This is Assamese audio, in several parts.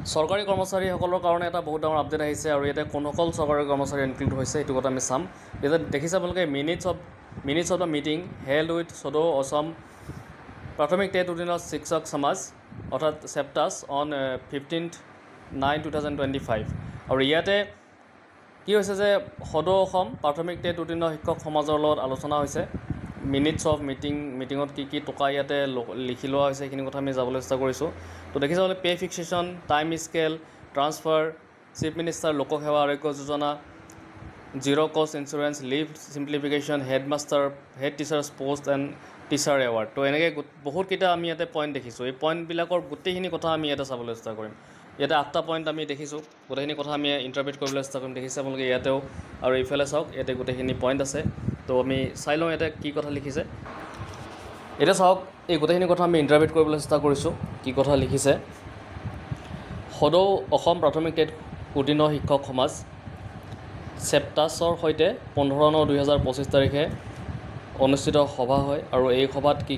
চৰকাৰী কৰ্মচাৰীসকলৰ কাৰণে এটা বহুত ডাঙৰ আপডেট আহিছে আৰু ইয়াতে কোনসকল চৰকাৰী কৰ্মচাৰী ইনক্লুড হৈছে এইটো কথা আমি চাম। ইয়াতে দেখিছে আপোনালোকে minutes of the meeting held with সদৌ অসম প্ৰাথমিক টেট ৰুটিনৰ শিক্ষক সমাজ অৰ্থাৎ চেপ্টাছ অন 15/9/2025 আৰু ইয়াতে কি হৈছে যে সদৌ অসম প্ৰাথমিক টেট ৰুটিনৰ শিক্ষক সমাজৰ লগত আলোচনা হৈছে। মিনিটছ অফ মিটিঙত কি টকা ইয়াতে লিখি লোৱা হৈছে সেইখিনি কথা আমি যাবলৈ চেষ্টা কৰিছোঁ। তো দেখিছে বোলে pay' fixation, time scale, transfer, chief minister লোকসেৱা আৰোগ্য যোজনা, zero' cost insurance, leave simplification, head teachers post and teacher award. তো এনেকৈ বহুতকেইটা আমি ইয়াতে পইণ্ট দেখিছোঁ। এই পইণ্টবিলাকৰ গোটেইখিনি কথা আমি ইয়াতে চাবলৈ চেষ্টা কৰিম। ইয়াতে 8টা পইণ্ট আমি দেখিছোঁ, গোটেইখিনি কথা আমি ইণ্টাৰপ্ৰিট কৰিবলৈ চেষ্টা কৰিম। দেখিছে আপোনালোকে ইয়াতেও আৰু ইফালে চাওক, ইয়াতে গোটেইখিনি পইণ্ট আছে। তো আমি চাই লওঁ ইয়াতে কি কথা লিখিছে। এতিয়া চাওক, এই গোটেইখিনি কথা আমি ইণ্টাৰপ্ৰিট কৰিবলৈ চেষ্টা কৰিছোঁ, কি কথা লিখিছে। সদৌ অসম প্ৰাথমিক টেট ৰুটিনৰ শিক্ষক সমাজ চেপ্টাছৰ সৈতে 15/9/2025 তাৰিখে অনুষ্ঠিত সভা হয় আৰু এই সভাত কি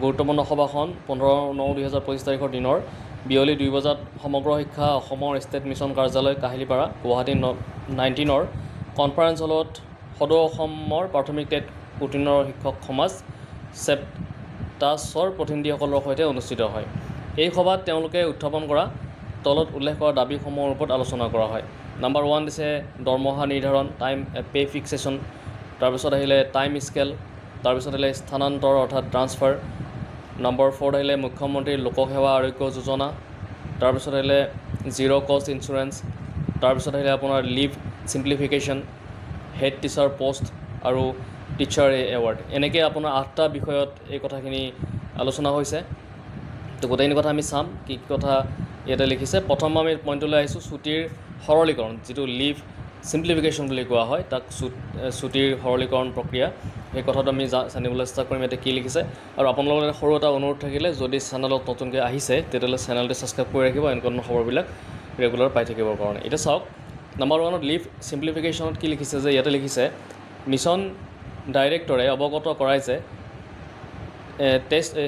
গুৰুত্বপূৰ্ণ সভাখন 15/9/2025 তাৰিখৰ দিনৰ বিয়লি 2 বজাত সমগ্ৰ শিক্ষা অসমৰ ষ্টেট মিছন কাৰ্যালয় কাহিলীপাৰা গুৱাহাটী 19 কনফাৰেন্স হলত সদৌ অসমৰ প্ৰাথমিক টেট ৰুটিনৰ শিক্ষক সমাজ চেপ্টাছৰ প্ৰতিনিধিসকলৰ সৈতে অনুষ্ঠিত হয়। এই সভাত তেওঁলোকে উত্থাপন কৰা তলত উল্লেখ কৰা দাবীসমূহৰ ওপৰত আলোচনা কৰা হয়। নাম্বাৰ 1 দিছে দৰমহা নিৰ্ধাৰণ, পে' ফিক্সেশ্যন, তাৰপিছত আহিলে টাইম স্কেল, তাৰপিছত আহিলে স্থানান্তৰ অৰ্থাৎ ট্ৰান্সফাৰ, নম্বৰ 4 আহিলে মুখ্যমন্ত্ৰীৰ লোকসেৱা আৰোগ্য যোজনা, তাৰপিছত আহিলে জিৰ' কষ্ট ইঞ্চুৰেঞ্চ, তাৰপিছত আহিলে আপোনাৰ live simplification, head teacher post আৰু টিচাৰ এৱাৰ্ড। এনেকৈ আপোনাৰ 8টা বিষয়ত এই কথাখিনি আলোচনা হৈছে। তো গোটেইখিনি কথা আমি চাম, কি কথা ইয়াতে লিখিছে। প্ৰথম আমি পইণ্টলৈ আহিছোঁ, ছুটিৰ সৰলীকৰণ, যিটো লিভ চিম্প্লিফিকেশ্যন বুলি কোৱা হয়, তাক ছুটিৰ সৰলীকৰণ প্ৰক্ৰিয়া, সেই কথাটো আমি জানিবলৈ চেষ্টা কৰিম ইয়াতে কি লিখিছে। আৰু আপোনালোকৰ সৰু এটা অনুৰোধ থাকিলে, যদি চেনেলত নতুনকৈ আহিছে তেতিয়াহ'লে চেনেলটো ছাবস্ক্ৰাইব কৰি ৰাখিব এনেকুৱা ধৰণৰ খবৰবিলাক ৰেগুলাৰ পাই থাকিবৰ কাৰণে। এতিয়া চাওক, নাম্বাৰ 1ত লিভ চিম্প্লিফিকেশ্যনত কি লিখিছে যে ইয়াতে লিখিছে মিছন ডাইৰেক্টৰে অৱগত কৰায় যে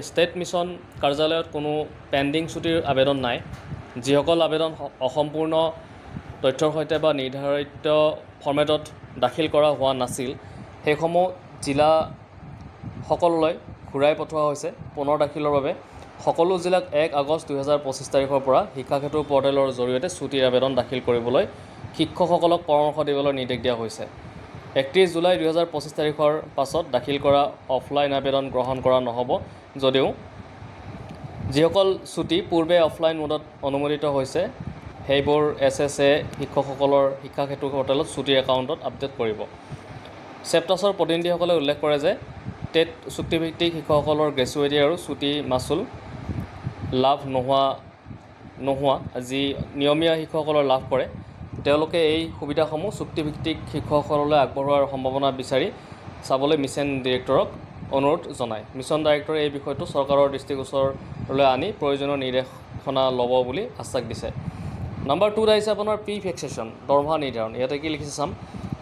ষ্টেট মিছন কাৰ্যালয়ত কোনো পেণ্ডিং ছুটিৰ আবেদন নাই। যিসকল আবেদন অসম্পূৰ্ণ তথ্যৰ সৈতে বা নিৰ্ধাৰিত ফৰ্মেটত দাখিল কৰা হোৱা নাছিল সেইসমূহ জিলাসকললৈ ঘূৰাই পঠোৱা হৈছে পুনৰ দাখিলৰ বাবে। সকলো জিলাক 1 আগষ্ট 2025 তাৰিখৰ পৰা শিক্ষাসেতু পৰ্টেলৰ জৰিয়তে ছুটিৰ আবেদন দাখিল কৰিবলৈ শিক্ষকসকলক পৰামৰ্শ দিবলৈ নিৰ্দেশ দিয়া হৈছে। 31 জুলাই 2025 তাৰিখৰ পাছত দাখিল কৰা অফলাইন আবেদন গ্ৰহণ কৰা নহ'ব যদিও যিসকল ছুটি পূৰ্বে অফলাইন মোডত অনুমোদিত হৈছে সেইবোৰ SSA শিক্ষকসকলৰ শিক্ষাসেতু পৰ্টেলত ছুটিৰ একাউণ্টত আপডেট কৰিব। চেপ্টাছৰ প্ৰতিনিধিসকলে উল্লেখ কৰে যে টেট চুক্তিভিত্তিক শিক্ষকসকলৰ গ্ৰেচুইটি আৰু ছুটি মাচুল লাভ নোহোৱা যি নিয়মীয়া শিক্ষকসকলৰ লাভ কৰে, তেওঁলোকে এই সুবিধাসমূহ চুক্তিভিত্তিক শিক্ষকসকললৈ আগবঢ়োৱাৰ সম্ভাৱনা বিচাৰি চাবলৈ মিছন ডিৰেক্টৰক অনুৰোধ জনায়। মিছন ডাইৰেক্টৰে এই বিষয়টো চৰকাৰৰ দৃষ্টিগোচৰলৈ আনি প্ৰয়োজনীয় নিৰ্দেশনা ল'ব বুলি আশ্বাস দিছে। নাম্বাৰ 2 আহিছে আপোনাৰ পে' ফিক্সেশ্যন, দৰমহা নিৰ্ধাৰণ। ইয়াতে কি লিখিছে চাম।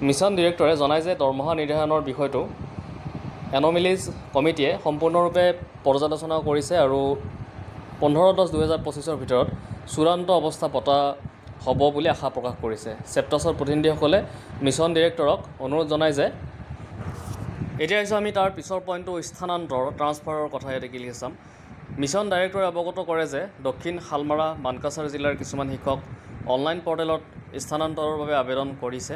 মিছন ডিৰেক্টৰে জনায় যে দৰমহা নিৰ্ধাৰণৰ বিষয়টো এন'মেলিজ কমিটিয়ে সম্পূৰ্ণৰূপে পৰ্যালোচনা কৰিছে আৰু 15/10/2025 ভিতৰত চূড়ান্ত অৱস্থা পতা হ'ব বুলি আশা প্ৰকাশ কৰিছে। চেপ্টাছৰ প্ৰতিনিধিসকলে মিছন ডিৰেক্টৰক অনুৰোধ জনায় যে এতিয়া আহিছোঁ আমি তাৰ পিছৰ পইণ্টটো স্থানান্তৰ ট্ৰান্সফাৰৰ কথা ইয়াতে কি লিখি চাম। মিছন ডাইৰেক্টৰে অৱগত কৰে যে দক্ষিণ শালমাৰা মানকাছাৰ জিলাৰ কিছুমান শিক্ষক অনলাইন পৰ্টেলত স্থানান্তৰৰ বাবে আবেদন কৰিছে।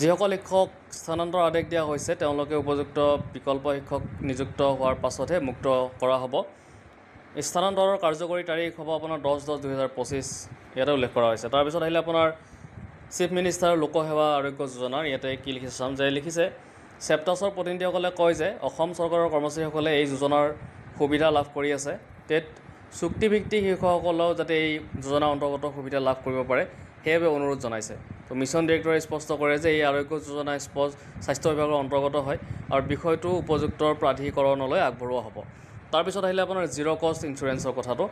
যিসকল শিক্ষক স্থানান্তৰ আদেশ দিয়া হৈছে তেওঁলোকে উপযুক্ত বিকল্প শিক্ষক নিযুক্ত হোৱাৰ পাছতহে মুক্ত কৰা হ'ব। স্থানান্তৰৰ কাৰ্যকৰী তাৰিখ হ'ব আপোনাৰ 10/10/2025 ইয়াতে উল্লেখ কৰা হৈছে। তাৰপিছত আহিলে আপোনাৰ চিফ মিনিষ্টাৰ লোকসেৱা আৰোগ্য যোজনাৰ ইয়াতে কি লিখিছে চাম যে লিখিছে চেপ্টাছৰ প্ৰতিনিধিসকলে কয় যে অসম চৰকাৰৰ কৰ্মচাৰীসকলে এই যোজনাৰ সুবিধা লাভ কৰি আছে। টেট চুক্তিভিত্তিক শিক্ষকসকলেও যাতে এই যোজনাৰ অন্তৰ্গত সুবিধা লাভ কৰিব পাৰে সেইবাবে অনুৰোধ জনাইছে। তো মিছন ডিৰেক্টৰে স্পষ্ট কৰে যে এই আৰোগ্য যোজনা স্বাস্থ্য বিভাগৰ অন্তৰ্গত হয় আৰু বিষয়টো উপযুক্ত প্ৰাধিকৰণলৈ আগবঢ়োৱা হ'ব। তাৰপিছত আহিলে আপোনাৰ জিৰ' কষ্ট ইঞ্চুৰেঞ্চৰ কথাটো।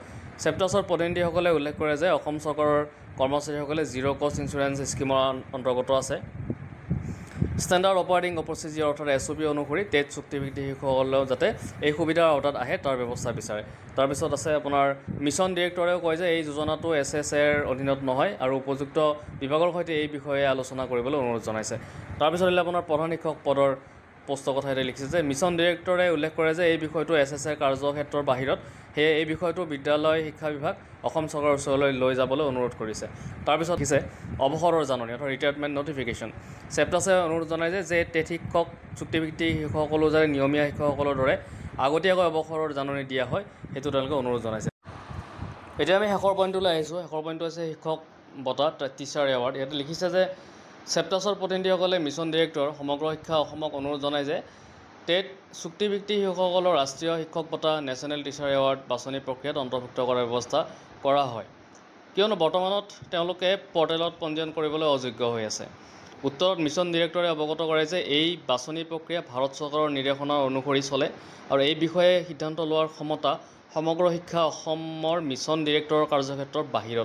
চেপ্টাছৰ প্ৰতিনিধিসকলে উল্লেখ কৰে যে অসম চৰকাৰৰ কৰ্মচাৰীসকলে জিৰ' কষ্ট ইঞ্চুৰেঞ্চ স্কিমৰ অন্তৰ্গত আছে। ষ্টেণ্ডাৰ্ড অপাৰেটিং প্ৰচিজিয়ৰ অৰ্থাৎ SOP অনুসৰি টেট চুক্তিভিত্তিক শিক্ষকসকলেও যাতে এই সুবিধাৰ আওতাত আহে তাৰ ব্যৱস্থা বিচাৰে। তাৰপিছত আছে আপোনাৰ মিছন ডিৰেক্টৰেও কয় যে এই যোজনাটো SSAৰ অধীনত নহয় আৰু উপযুক্ত বিভাগৰ সৈতে এই বিষয়ে আলোচনা কৰিবলৈ অনুৰোধ জনাইছে। তাৰপিছত আহিলে আপোনাৰ প্ৰধান শিক্ষক পদৰ পোষ্টৰ কথা ইয়াতে লিখিছে যে মিছন ডিৰেক্টৰে উল্লেখ কৰে যে এই বিষয়টো SSAৰ কাৰ্যক্ষেত্ৰৰ বাহিৰত, সেয়ে এই বিষয়টো বিদ্যালয় শিক্ষা বিভাগ অসম চৰকাৰৰ ওচৰলৈ লৈ যাবলৈ অনুৰোধ কৰিছে। তাৰপিছত লিখিছে অৱসৰৰ জাননী অৰ্থাৎ ৰিটায়াৰমেণ্ট নটিফিকেশ্যন। চেপ্টাছে অনুৰোধ জনায় যে টেট শিক্ষক চুক্তিভিত্তিক শিক্ষকসকলো যাতে নিয়মীয়া শিক্ষকসকলৰ দৰে আগতীয়াকৈ অৱসৰৰ জাননী দিয়া হয় সেইটো তেওঁলোকে অনুৰোধ জনাইছে। এতিয়া আমি শেষৰ পইণ্টটোলৈ আহিছোঁ। শেষৰ পইণ্টটো হৈছে শিক্ষক বঁটা টিচাৰ এৱাৰ্ড। ইয়াতে লিখিছে যে চেপ্টাছৰ প্ৰতিনিধিসকলে মিছন ডিৰেক্টৰ সমগ্ৰ শিক্ষা অসমক অনুৰোধ জনায় যে টেট চুক্তিভিত্তিক শিক্ষকসকলৰ ৰাষ্ট্ৰীয় শিক্ষক বঁটা নেশ্যনেল টিচাৰ এৱাৰ্ড বাছনি প্ৰক্ৰিয়াত অন্তৰ্ভুক্ত কৰাৰ ব্যৱস্থা কৰা হয়, কিয়নো বৰ্তমানত তেওঁলোকে পৰ্টেলত পঞ্জীয়ন কৰিবলৈ অযোগ্য হৈ আছে। উত্তৰত মিছন ডিৰেক্টৰে অৱগত কৰে যে এই বাছনি প্ৰক্ৰিয়া ভাৰত চৰকাৰৰ নিৰ্দেশনা অনুসৰি চলে আৰু এই বিষয়ে সিদ্ধান্ত লোৱাৰ ক্ষমতা সমগ্ৰ শিক্ষা অসমৰ মিছন ডিৰেক্টৰৰ কাৰ্যক্ষেত্ৰৰ বাহিৰত।